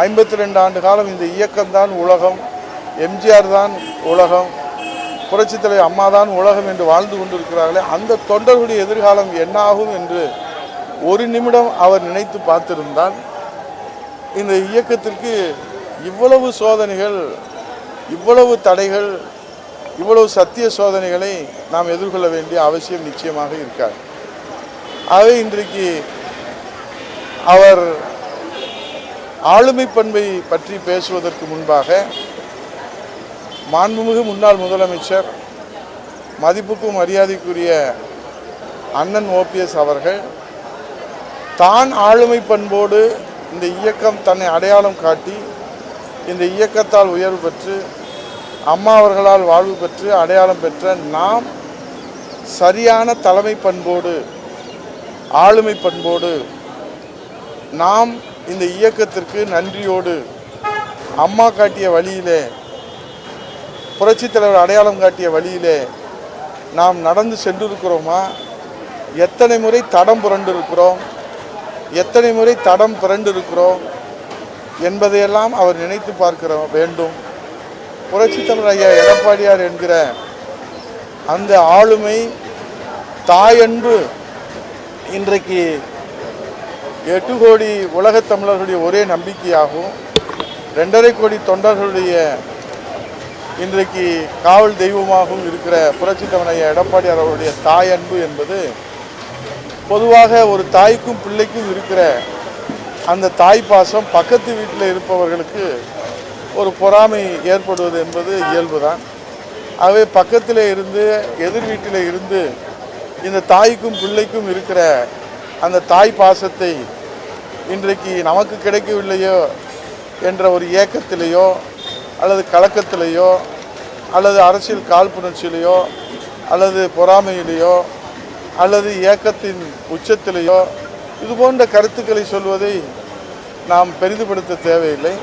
52 ஆண்டு காலம் இந்த இயக்கம்தான் உலகம், எம்ஜிஆர் தான் உலகம், புரட்சித் தலைவர் அம்மா தான் உலகம் என்று வாழ்ந்து கொண்டிருக்கிறார்களே, அந்த தொண்டர்களுடைய எதிர்காலம் என்னாகும் என்று ஒரு நிமிடம் அவர் நினைத்து பார்த்திருந்தால் இந்த இயக்கத்திற்கு இவ்வளவு சோதனைகள், இவ்வளவு தடைகள், இவ்வளவு சத்திய சோதனைகளை நாம் எதிர்கொள்ள வேண்டிய அவசியம் நிச்சயமாக இருக்காது. ஆகவே இன்றைக்கு அவர் ஆளுமை பண்பை பற்றி பேசுவதற்கு முன்பாக மாண்புமிகு முன்னாள் முதலமைச்சர், மதிப்புக்கும் மரியாதைக்குரிய அண்ணன் ஓபிஎஸ் அவர்கள் தான் ஆளுமை பண்போடு இந்த இயக்கம் தன்னை அடையாளம் காட்டி இந்த இயக்கத்தால் உயர்வு பெற்று அம்மா அவர்களால் வாழ்வு பெற்று அடையாளம் பெற்ற நாம் சரியான தலைமை பண்போடு ஆளுமை பண்போடு நாம் இந்த இயக்கத்திற்கு நன்றியோடு அம்மா காட்டிய வழியிலே, புரட்சித் தலைவர் அடையாளம் காட்டிய வழியிலே நாம் நடந்து சென்றிருக்கிறோமா? எத்தனை முறை தடம் புரண்டிருக்கிறோம், எத்தனை முறை தடம் புரண்டிருக்கிறோம் என்பதையெல்லாம் அவர் நினைத்து பார்க்க வேண்டும். புரட்சித் தலைவர் ஐயா எடப்பாடியார் என்கிற அந்த ஆளுமை, தாயன்பு இன்றைக்கு 8 கோடி உலகத் தமிழர்களுடைய ஒரே நம்பிக்கையாகவும் 2.5 கோடி தொண்டர்களுடைய இன்றைக்கு காவல் தெய்வமாகவும் இருக்கிற புரட்சித் தலைவர் ஐயா எடப்பாடியார் அவருடைய தாயன்பு என்பது பொதுவாக ஒரு தாய்க்கும் பிள்ளைக்கும் இருக்கிற அந்த தாய் பாசம் பக்கத்து வீட்டில் இருப்பவர்களுக்கு ஒரு பொறாமை ஏற்படுவது என்பது இயல்புதான். ஆகவே பக்கத்தில் இருந்து, எதிர் வீட்டில் இருந்து இந்த தாய்க்கும் பிள்ளைக்கும் இருக்கிற அந்த தாய் பாசத்தை இன்றைக்கு நமக்கு கிடைக்கவில்லையோ என்ற ஒரு ஏக்கத்திலேயோ அல்லது கலக்கத்திலேயோ அல்லது அரசியல் காழ்ப்புணர்ச்சியிலேயோ அல்லது பொறாமையிலேயோ அல்லது ஏக்கத்தின் உச்சத்திலேயோ இது போன்ற கருத்துக்களை சொல்வதை நாம் பெரிதுபடுத்த தேவையில்லை.